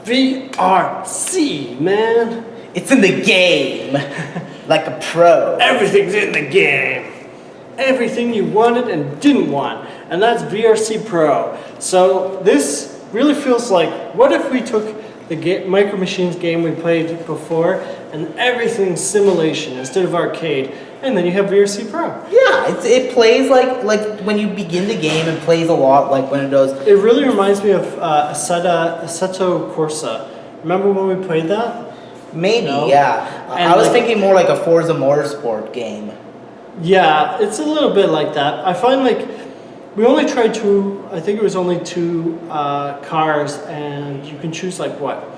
VRC, man. It's in the game, like a pro. Everything's in the game. Everything you wanted and didn't want. And that's VRC Pro. So this really feels like, what if we took the Micro Machines game we played before and everything's simulation instead of arcade, and then you have VRC Pro. Yeah, it plays like when you begin the game, it plays a lot like when it does. It really reminds me of Assetto Corsa. Remember when we played that? Maybe, No? yeah. And I was thinking more like a Forza Motorsport game. Yeah, it's a little bit like that. I find like we only tried I think it was only two cars, and you can choose like what?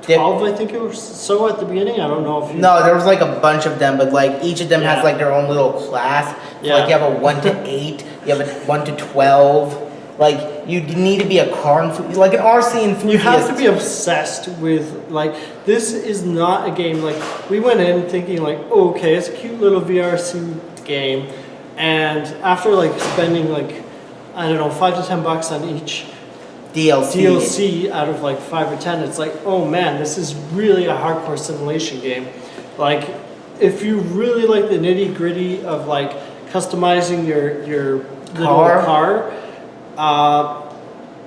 12, I think it was so at the beginning. I don't know if you... No, there was like a bunch of them, but like each of them has like their own little class. So Yeah. like you have a 1 to 8, you have a 1 to 12. Like you need to be a car like an RC enthusiast. You have to be obsessed with like, this is not a game like, we went in thinking like, oh, okay, it's a cute little VRC game, and after like spending like, I don't know, $5 to $10 on each DLC out of like 5 or 10, it's like, oh man, this is really a hardcore simulation game. Like, if you really like the nitty gritty of like customizing your little car,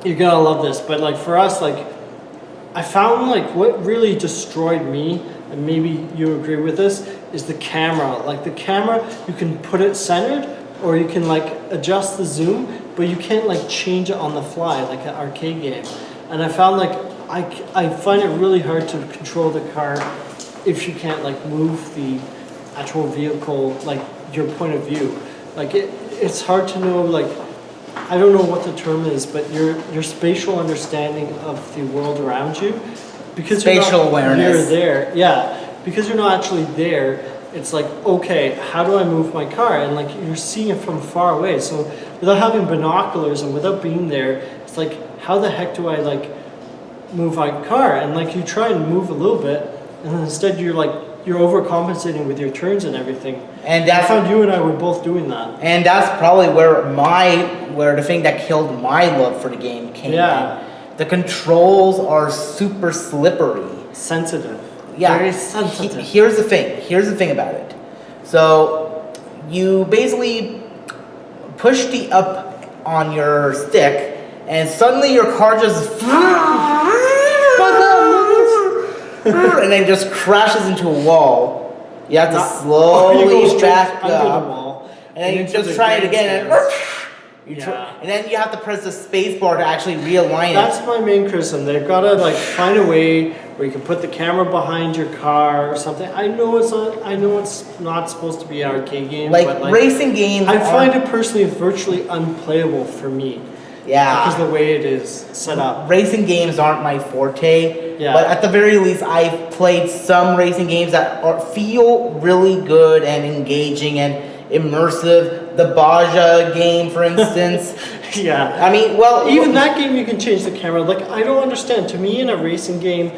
you're gonna love this. But like for us, like I found like what really destroyed me, and maybe you agree with this, is the camera. Like the camera, you can put it centered, or you can like adjust the zoom, but you can't like change it on the fly like an arcade game. And I found like I find it really hard to control the car if you can't like move the actual vehicle, like your point of view. Like it's hard to know, like I don't know what the term is, but your spatial understanding of the world around you, because spatial awareness. You're there, yeah, because you're not actually there. It's like, okay, how do I move my car? And like you're seeing it from far away. So without having binoculars and without being there, it's like, how the heck do I like move my car? And like you try and move a little bit, and then instead you're overcompensating with your turns and everything. And I found you and I were both doing that. And that's probably where the thing that killed my love for the game came in. The controls are super slippery. Sensitive. Yeah. Very sensitive. Here's the thing about it. So you basically push the up on your stick, and suddenly your car just and then just crashes into a wall. You have to slowly back up, and then you just try it again, and then you have to press the space bar to actually realign it. That's my main criticism. They've got to like find a way where you can put the camera behind your car or something. I know it's not supposed to be an arcade game, but like racing games. I find it personally virtually unplayable for me. Yeah. Because the way it is set up. Racing games aren't my forte. Yeah. But at the very least, I've played some racing games that feel really good and engaging and immersive. The Baja game, for instance. Yeah. I mean, well, even that game you can change the camera. Like, I don't understand. To me, in a racing game,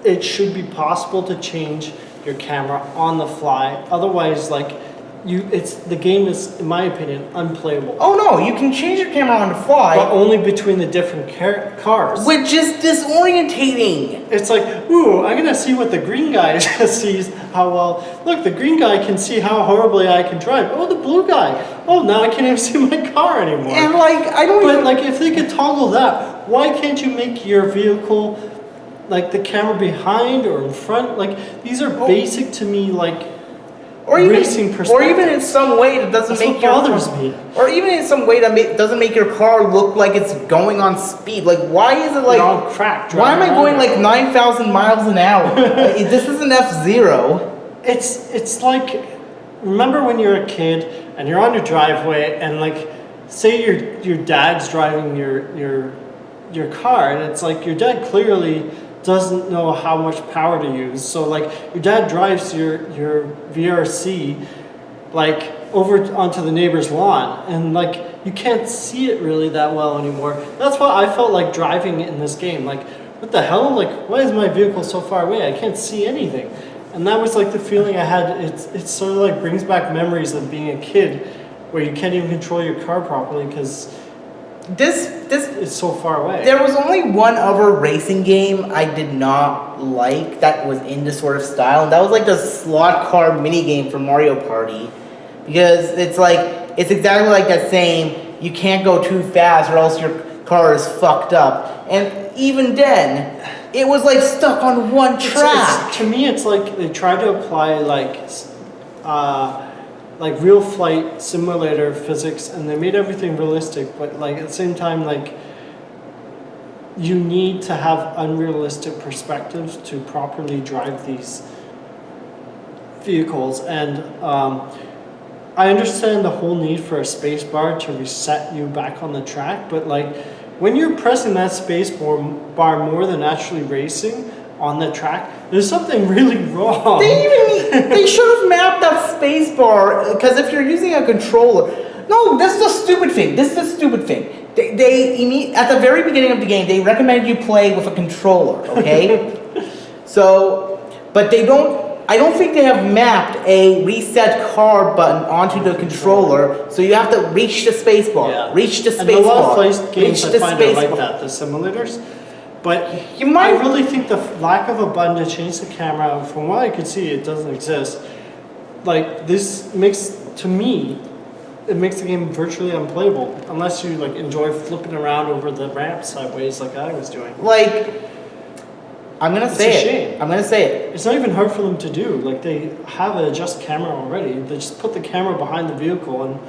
it should be possible to change your camera on the fly. Otherwise, like, the game is, in my opinion, unplayable. Oh no, you can change your camera on the fly, but only between the different cars, which is disorientating. It's like, ooh, I'm gonna see what the green guy sees. How well? Look, the green guy can see how horribly I can drive. Oh, the blue guy. Oh, now I can't even see my car anymore. And like, I don't. But like, if they could toggle that, why can't you make your vehicle like the camera behind or in front? Like, these are basic to me, like. Or even in some way that doesn't make your or even in some way that doesn't make your car look like it's going on speed. Like, why is it like all cracked? Why am I going like 9,000 miles an hour? Like, this isn't F-Zero. It's like, remember when you're a kid and you're on your driveway and like, say your dad's driving your car, and it's like your dad clearly doesn't know how much power to use. So like your dad drives your VRC like over onto the neighbor's lawn, and like you can't see it really that well anymore. That's why I felt like driving in this game. Like, what the hell? Like, why is my vehicle so far away? I can't see anything. And that was like the feeling I had. It sort of like brings back memories of being a kid where you can't even control your car properly because This It's so far away. There was only one other racing game I did not like that was in this sort of style, and that was like the slot car mini game for Mario Party, because it's exactly like that saying, you can't go too fast or else your car is fucked up. And even then, it was like stuck on one track. To me, it's like they tried to apply like real flight simulator physics, and they made everything realistic, but like at the same time, like you need to have unrealistic perspectives to properly drive these vehicles. And I understand the whole need for a space bar to reset you back on the track, but like when you're pressing that space bar more than actually racing on the track, there's something really wrong. They should have mapped that space bar, because if you're using a controller, no, this is the stupid thing. They at the very beginning of the game, they recommend you play with a controller, okay? But I don't think they have mapped a reset car button onto the controller, so you have to reach the space bar. Yeah. Reach the space and a bar. lot of games I find are like bar. that, the simulators. But I really think the lack of a button to change the camera, from what I could see, it doesn't exist. Like this makes, to me, it makes the game virtually unplayable unless you like enjoy flipping around over the ramp sideways like I was doing. I'm gonna say it. I'm gonna say it. It's not even hard for them to do. Like they have an adjust camera already. They just put the camera behind the vehicle and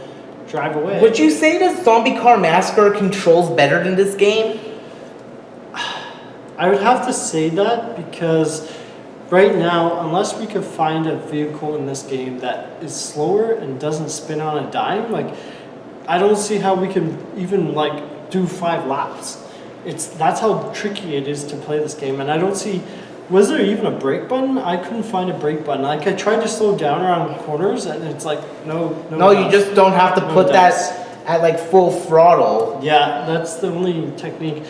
drive away. Would you say that Zombie Car Massacre controls better than this game? I would have to say that because right now, unless we could find a vehicle in this game that is slower and doesn't spin on a dime, like I don't see how we can even like do 5 laps. That's how tricky it is to play this game, and I don't see. Was there even a brake button? I couldn't find a brake button. Like I tried to slow down around corners, and it's like no. You just don't have to put that at like full throttle. Yeah, that's the only technique.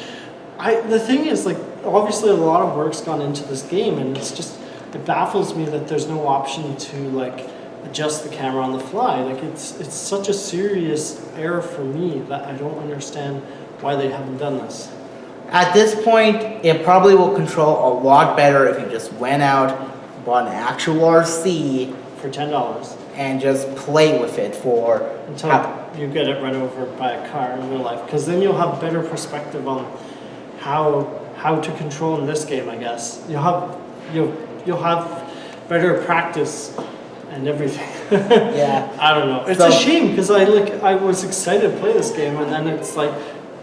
The thing is, like, obviously a lot of work's gone into this game, and it baffles me that there's no option to like adjust the camera on the fly. Like it's such a serious error for me that I don't understand why they haven't done this. At this point, it probably will control a lot better if you just went out, bought an actual RC for $10 and just play with it until you get it run over by a car in real life, because then you'll have better perspective on how to control in this game. I guess you'll have better practice and everything. Yeah. I don't know. It's a shame because I was excited to play this game, and then it's like,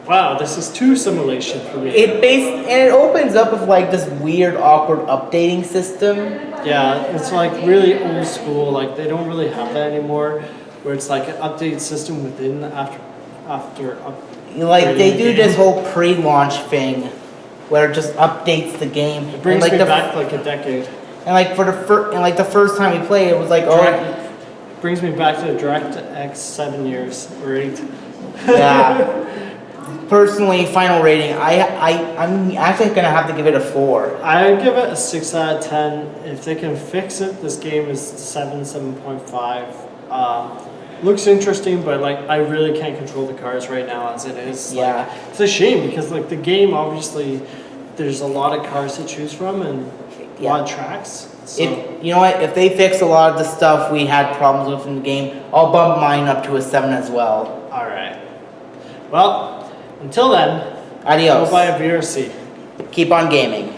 wow, this is too simulation for me. It opens up with like this weird, awkward updating system. Yeah, it's like really old school. Like they don't really have that anymore, where it's like an update system within after. Like they do this whole pre-launch thing, where it just updates the game. It brings me back like a decade. And like the first time we played, it was like brings me back to DirectX 7 years or 8. Yeah. Personally, final rating, I'm actually gonna have to give it a 4. I give it a 6 out of 10. If they can fix it, this game is 7.5. Looks interesting, but like I really can't control the cars right now as it is. Yeah. Like, it's a shame because like the game, obviously there's a lot of cars to choose from and a lot of tracks. So. If they fix a lot of the stuff we had problems with in the game, I'll bump mine up to a 7 as well. All right. Well, until then, adios. go buy a VRC. Keep on gaming.